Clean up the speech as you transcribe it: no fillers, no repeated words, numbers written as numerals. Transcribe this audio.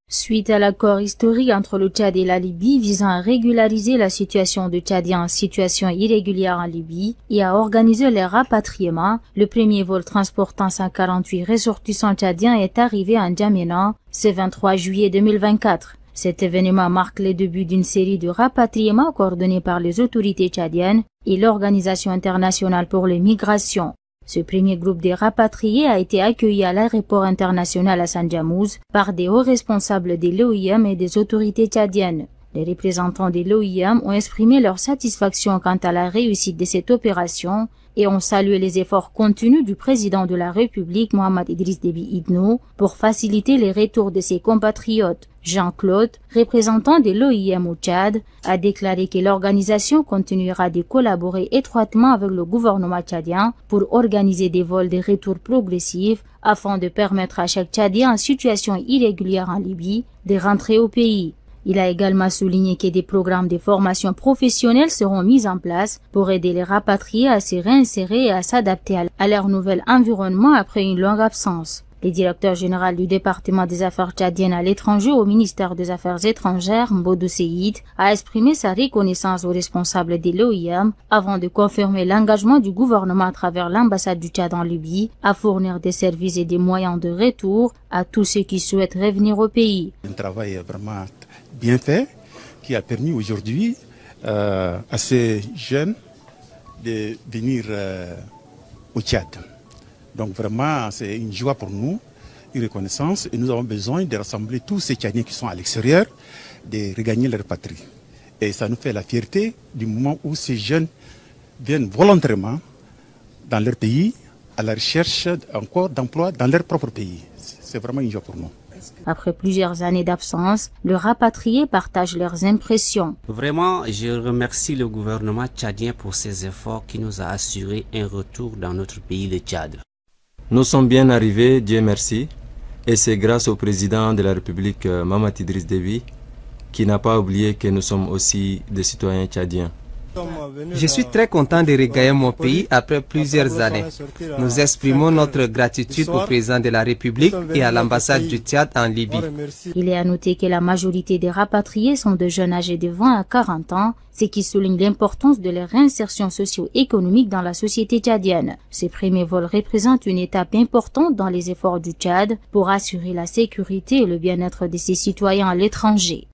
Suite à l'accord historique entre le Tchad et la Libye visant à régulariser la situation de Tchadiens en situation irrégulière en Libye et à organiser leur rapatriement, le premier vol transportant 148 ressortissants tchadiens est arrivé à N'Djamena ce 23 juillet 2024. Cet événement marque le début d'une série de rapatriements coordonnés par les autorités tchadiennes et l'Organisation internationale pour les migrations. Ce premier groupe de rapatriés a été accueilli à l'aéroport international Hassan Djamouz par des hauts responsables de l'OIM et des autorités tchadiennes. Les représentants de l'OIM ont exprimé leur satisfaction quant à la réussite de cette opération et ont salué les efforts continus du président de la République, Mohamed Idriss Déby Itno, pour faciliter les retours de ses compatriotes. Jean-Claude, représentant de l'OIM au Tchad, a déclaré que l'organisation continuera de collaborer étroitement avec le gouvernement tchadien pour organiser des vols de retour progressifs afin de permettre à chaque Tchadien en situation irrégulière en Libye de rentrer au pays. Il a également souligné que des programmes de formation professionnelle seront mis en place pour aider les rapatriés à se réinsérer et à s'adapter à leur nouvel environnement après une longue absence. Le directeur général du département des affaires tchadiennes à l'étranger au ministère des Affaires étrangères, Mbodou Seyid, a exprimé sa reconnaissance aux responsables de l'OIM avant de confirmer l'engagement du gouvernement à travers l'ambassade du Tchad en Libye à fournir des services et des moyens de retour à tous ceux qui souhaitent revenir au pays. Un travail vraiment bien fait qui a permis aujourd'hui à ces jeunes de venir au Tchad. Donc vraiment, c'est une joie pour nous, une reconnaissance, et nous avons besoin de rassembler tous ces Tchadiens qui sont à l'extérieur, de regagner leur patrie. Et ça nous fait la fierté du moment où ces jeunes viennent volontairement dans leur pays à la recherche encore d'emploi dans leur propre pays. C'est vraiment une joie pour nous. Après plusieurs années d'absence, les rapatriés partagent leurs impressions. Vraiment, je remercie le gouvernement tchadien pour ses efforts qui nous a assuré un retour dans notre pays, le Tchad. Nous sommes bien arrivés, Dieu merci, et c'est grâce au président de la République, Mohamed Idriss Déby, qui n'a pas oublié que nous sommes aussi des citoyens tchadiens. Je suis très content de regagner mon pays après plusieurs années. Nous exprimons notre gratitude au président de la République et à l'ambassade du Tchad en Libye. Il est à noter que la majorité des rapatriés sont de jeunes âgés de 20 à 40 ans, ce qui souligne l'importance de leur réinsertion socio-économique dans la société tchadienne. Ce premier vol représente une étape importante dans les efforts du Tchad pour assurer la sécurité et le bien-être de ses citoyens à l'étranger.